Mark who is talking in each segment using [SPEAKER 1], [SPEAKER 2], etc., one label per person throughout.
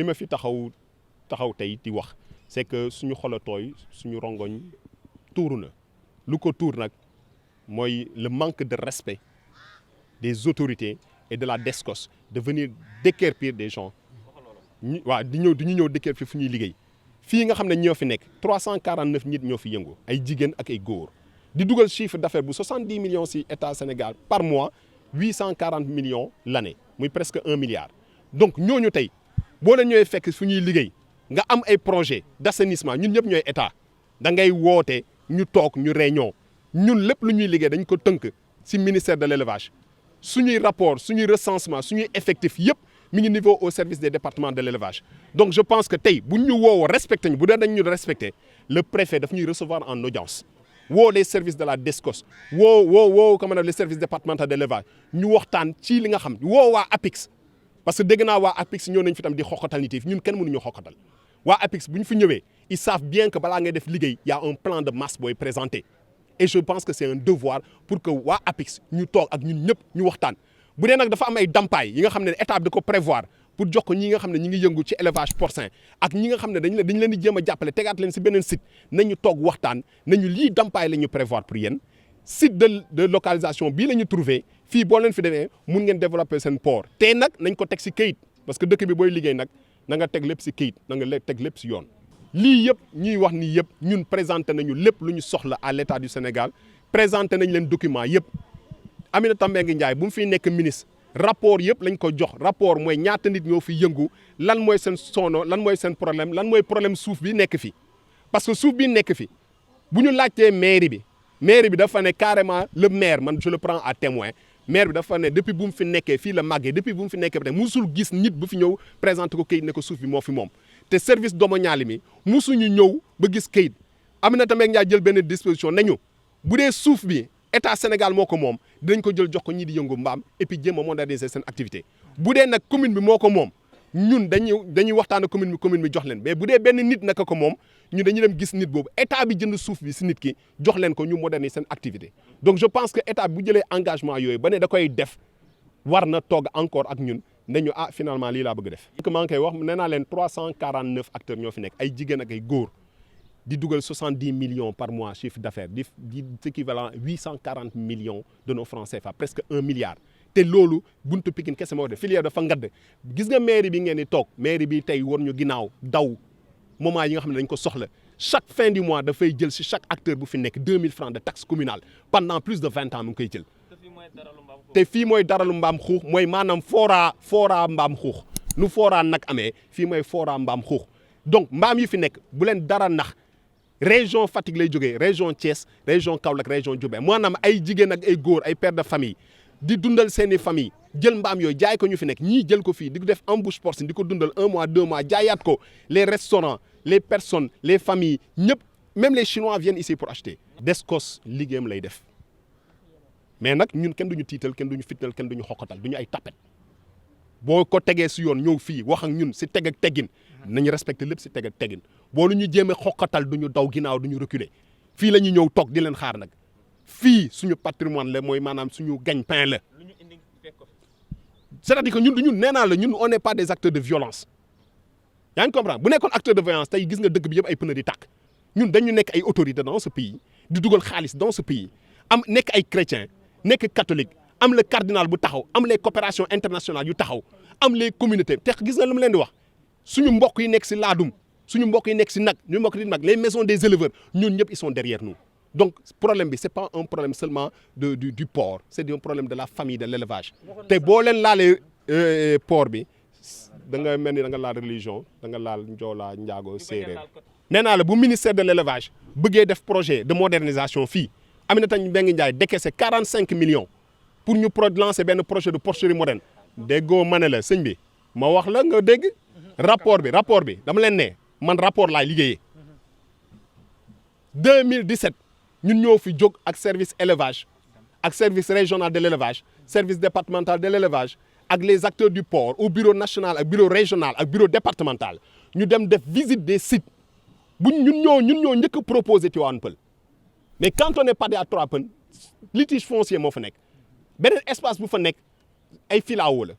[SPEAKER 1] li ma fi taxaw tey di wax c'est que suñu xol a tooy suñu rongoñ tuuru na lu ko tuur nag mooy le manque de respect des autorités et de la DSCOS de venir déguerpir des gens waaw di ñëw déguerpir fu ñuy liggéey fii nga xam ne ñoo fi nekk 349 nit ñoo fi yëngu ay jigéen ak ay góor di dugal chiffre d'affaires bu 70 millions ci état Sénégal par mois 840 millions l'année muy presque 1 milliard donc ñooñu tey boo leen ñooy fekk fu ñuy liggéey nga am ay projet d'assainissement ñun ñëpp ñooy état da ngay woote ñu toog ñu réunion ñun lépp lu ñuy liggéey dañ ko tënk ci ministère de l'élevage suñuy rapport suñuy recensement suñuy effectif yëpp mi ngi niveau au service des départements de l'élevage donc je pense que tey bu ñu woowoo respecté ñu bu dee dañ ñu respecté le préfet daf ñuy recevoir en audience woo les services de la DSCOS woo comment les services départementaux de l'élevage ñu waxtaan ci li nga xam woo waa APIX parce que dégg naa waa APIX ñëw nañ fi tam di xoqatal nit yi ñun kenn mënuñu xoqatal waa APIX bu ñu fi ñëwee ils savent bien que balaa ngay def liggéey y a un plan de masse booy présenté et je pense que c'est un devoir pour que waa APIX ñu toog ak ñun ñëpp ñu waxtaan bu dee nag dafa am ay dampaay yi nga xam ne état bi da ko prévoir pour jox ko ñi nga xam ne ñi ngi yëngu ci élevage porcin ak ñi nga xam ne dañ leen di jéem a jàppale tegaat leen si beneen site nañu toog waxtaan nañu lii dampaay la ñu prévoir pour yéen site de localisation bii la ñu trouvé fii boo leen fi demee mun ngeen développer seen port te nag nañ ko teg si kayit parce que dëkk bi booy liggéey nag na nga teg lépp si kayit na nga teg lépp si yoon lii yëpp ñuy wax nii yëpp ñun présenté nañu lépp lu ñu soxla à l'état du Sénégal présenté nañ leen document yëpp Aminata Mbengue Ndiaye bu mu fiy nekk ministre rapport yëpp lañ ko jox rapport mooy ñaata nit ñoo fi yëngu lan mooy seen sono lan mooy seen problème lan mooy problème suuf bi nekk fi parce que suuf bi nekk fi bu ñu laajtee mairie bi dafa ne carrément le maire man je le prends à témoin maire bi dafa ne depuis bu mu fi nekkee fii la màggee depuis bu mu fi nekkee ba tey musul gis nit bu fi ñëw présenté ko kayit ne ko suuf bi moo fi moom te service domanial mi musuñu ñëw ba gis kayit Aminata Mbengue Ndiaye jël benn disposition nañu bu dee suuf bi état Sénégal moo ko moom dinañ ko jël jox ko ñii di yëngu mbaam et puis jéem a moderniser seen activité bu dee nag commune bi moo ko moom ñun dañuy waxtaan ak commune bi jox leen mais bu dee benn nit naka ko moom ñu dañuy dem gis nit boobu état bi jënd suuf bi si nit ki jox leen ko ñu moderniser seen activité donc je pense que état bu jëlee engagement yooyu ba ne da koy def war na toog encore ak ñun nañu finalement lii laa bëgg def. maa ngi koy wax nee naa leen 349 acteurs ñoo fi nekk ay jigéen ak ay góor di dugal 70 millions par mois chiffre d'affaires di équivalent 840 millions de nos francs CFA presque 1 milliard te loolu buntu Pikine kese moo def filière dafa ngadd gis nga mairie bi ngeen di toog mairie bi tey war ñu ginnaaw daw moment yi nga xam ne dañ ko soxla chaque fin du mois dafay jël si chaque acteur bu fi nekk 2000 francs de taxe communale pendant plus de 20 ans mu ngi koy jël te fii mooy daralu mbaam xuux mooy maanaam fora mbaam xuux nu fora nag amee fii mooy fora mbaam xuux donc mbaam yi fi nekk bu leen dara nax région Fatick lay jógee région Thiès région Kaolack région Diourbel maanaam ay jigéen ak ay góor ay pères de famille di dundal seeni famille jël mbaam yooyu jaay ko ñu fi nekk ñii jël ko fii di ko def embouche porcine di ko dundal 1 mois 2 mois jaayaat ko les restaurants les personnes les familles ñëpp même les Chinois viennent ici pour acheter. DSCOS liggéeyam lay def mais nag ñun kenn duñu tiital kenn duñu fitnal kenn duñu xoqatal duñu ay tapet boo ko tegee si yoon ñëw fii wax ak ñun si teg ak teggin nañu respecté lépp si teg ak teggin boo lu ñu jéem a xoqatal duñu daw ginnaaw duñu reculer fii la ñu ñëw toog di leen xaar nag fii suñu patrimoine la mooy maanaam suñu gagne-pain la c'est-à-dire que ñun du ñun nee naa la ñun on n'est pas des acteurs de violence yaa ngi comprendre bu nekkoon acteur de violence tey gis nga dëkk bi yëpp ay pneu di tàkk ñun dañu nekk ay autorités dans ce pays di dugal xaalis dans ce pays am nekk ay chrétiens nekk catholique am le cardinal bu taxaw am les coopérations internationales yu taxaw am les communautés te gis nga lu mu leen di wax suñu mbokk yi nekk si laadum suñu mbokk yi nekk si nag ñu mbokk yi nag les maisons des éleveurs ñun ñëpp ils sont derrière nous donc problème bi c'est pas un problème seulement du port c'est un problème de la famille de l'élevage te boo leen laalee port bi da nga mel ni da nga laal religion da nga laal njoolaa njaago séeréer nee naa la bu ministère de l'élevage bëggee def projet de modernisation fii Aminata Mbengue Ndiaye décaissé 45 millions pour ñu lancer benn projet de porcherie moderne déggoo ma ne la sëñ bi ma wax la nga dégg rapport bi dama leen ne man rapport laay liggéeyee 2017 ñun ñoo fi jóg ak service élevage ak service régional de l'élevage service départemental de l'élevage ak les acteurs du port au bureau national ak bureau régional ak bureau départemental ñu dem def visite des sites ñun ñoo njëkk a proposé Tivaouane Peulh mais quand on est pas à Trois Peulh litige foncier moo fa nekk beneen espace bu fa nekk ay filao la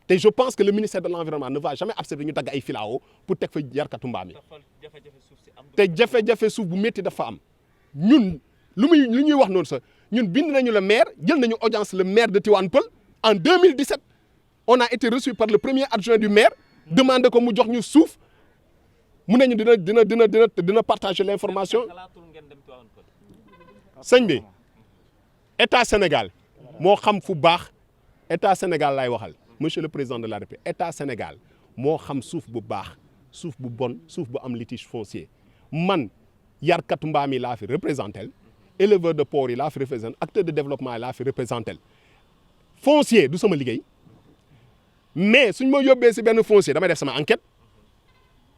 [SPEAKER 1] te je pense que le ministère de l'environnement ne va jamais accepter ñu dagg ay filao pour teg fa yarkatu mbaam yi te jafe-jafe suuf bu métti dafa am ñun lu ñuy wax noonu sax ñun bind nañu le maire jël nañu audience le maire de Tivaouane Peulh en 2017 on a été reçu par le premier adjoint du maire demandé ko mu jox ñu suuf mu ne ñu dina partager l'information sëñ bi état Sénégal moo xam fu baax état Sénégal laay waxal monsieur le président de la République état Sénégal moo xam suuf bu baax suuf bu bon suuf bu am litige foncier man yarkatu mbaam yi laa fi représenté éleveur de porc yi laa fi représenté acteur de développement yi laa fi représenté foncier du sama liggéey mais suñ ma yóbbee si benn foncier damay def sama enquête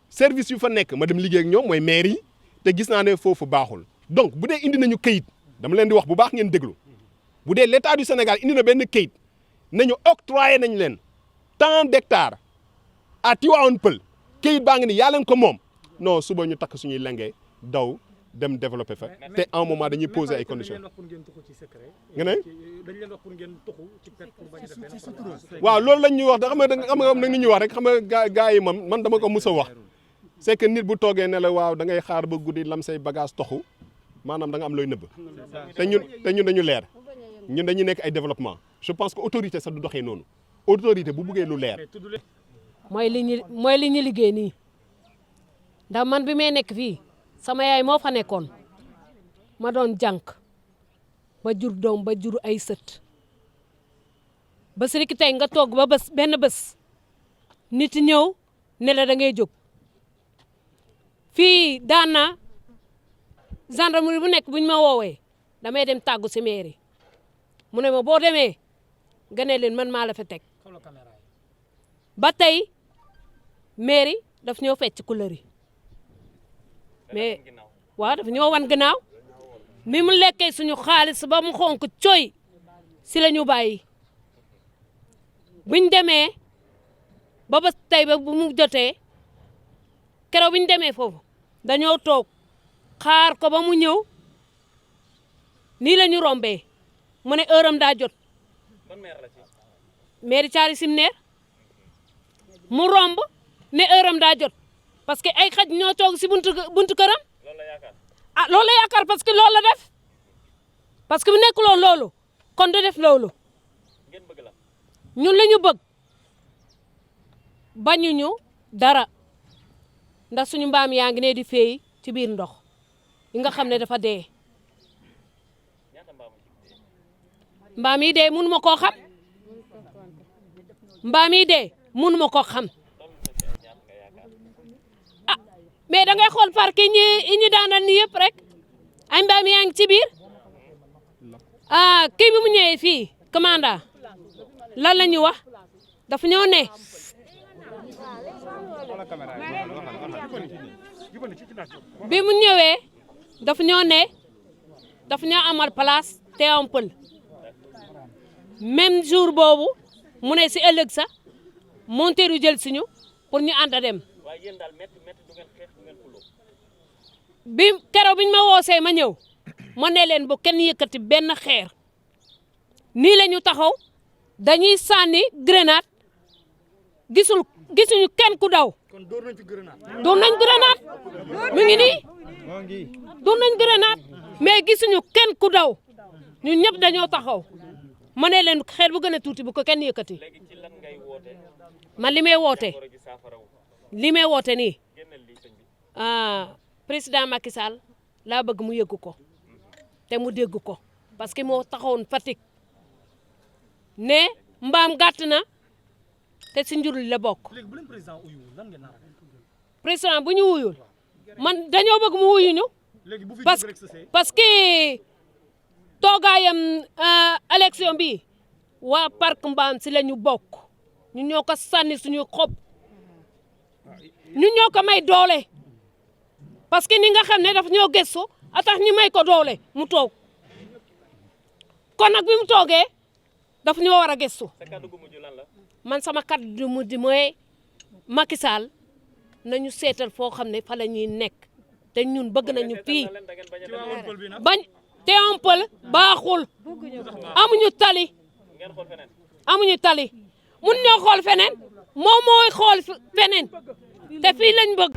[SPEAKER 1] service yu fa nekk ma dem liggéey ak ñoom mooy maire yi te gis naa ne foofu baaxul donc bu dee indi nañu këyit dama leen di wax bu baax ngeen déglu bu dee l'état du Sénégal indi na benn këyit nañu octroyé nañ leen tant d'hectares à Tivaouane Peulh këyit baa ngi ni yaa leen ko moom non suba ñu takk suñuy lenge daw dem développer fa te en moment dañuy poser ay conditions nga ne waaw loolu lañ ñuy wax da xam nga nag ni ñuy wax rek xam nga gars yi man dama ko mus a wax c'est que nit bu toogee ne la waaw da ngay xaar ba guddi lam say bagage toxu maanaam da nga am looy nëbb te ñun dañu leer ñun dañuy nekk ay développement je pense que autorité sax du doxee noonu autorité bu buggee lu leer.
[SPEAKER 2] mooy li ñu liggéey nii ndax man bi may nekk fii sama yaay moo fa nekkoon ma doon jànk ba jur doom ba jur ay sët ba si tey nga toog ba benn bés nit ñëw ne la da ngay jóg fii daan na gendarmerie bu nekk bu ñu ma woowee damay dem tàggu si mairie mu ne ma boo demee nga ne leen man maa la fa teg ba tey mairie daf ñoo fecc couleur yi mais waaw daf ñoo wan gannaaw mi mu lekkee suñu xaalis ba mu xonk coy si la ñu bàyyi buñ demee ba tey ba bu mu jotee keroog bi ñu demee foofu dañoo toog xaar ko ba mu ñëw nii la ñu rombee mu ne heure am daa jot mairie Thialy Simner mu romb ne heure am daa jot parce que ay xaj ñoo toog si buntu këram ah loolu la yaakaar parce que loolu la def parce que bu nekkuloon loolu kon du def loolu ñun la ñu bëgg bañuñu dara ndax suñu mbaam yaa ngi ne di féey ci biir ndox yi nga xam ne dafa dee mbaam yi dee mënu ma koo xam mbaam yi dee mënu ma koo xam ah mais da ngay xool parc yi ñu daanal ni yëpp rek ay mbaam yaa ngi ci biir ah kii bi mu ñëwee fii commandant lan la ñu wax dafa ñoo ne bi mu ñëwee dafa ñoo ne dafa ñoo amal place Tivaouane Peulh même jour boobu mu ne si ëllëg sa monteeru jël suñu pour ñu ànd a dem bi keroog biñ ma woosee ma ñëw ma ne leen bu kenn yëkkati benn xeer nii la ñu taxaw dañuy sànni grenade gisuñu kenn ku daw doon nañ grenade mu ngi nii doon nañ grenade mais gisuñu kenn ku daw ñun ñëpp dañoo taxaw ma ne leen xeer bu gën a tuuti bu ko kenn yëkkati man li may woote nii président Macky Sall laa bëgg mu yëggu ko te mu dégg ko parce que moo taxawoon Fatick ne mbaam gàtt na te si njur li la bokk. président bu ñu wuyul man dañoo bëgg mu wuyuñu parce que toogaayam élection bi waa parc mbaam si la ñu bokk ñu ñoo ko sànni suñu xob ñu ñoo ko may doole parce que ni nga xam ne daf ñoo gëstu a tax ñu may ko doole mu toog kon nag bi mu toogee daf ñoo war a gëstu man sama kàddu gu mujj mooy Macky Sall nañu seetal foo xam ne fa la ñuy nekk te ñun bëgg nañu fii bañ Tivaouane Peulh baaxul amuñu tali mun ñoo xool feneen moom mooy xool feneen te fii lañ bëgg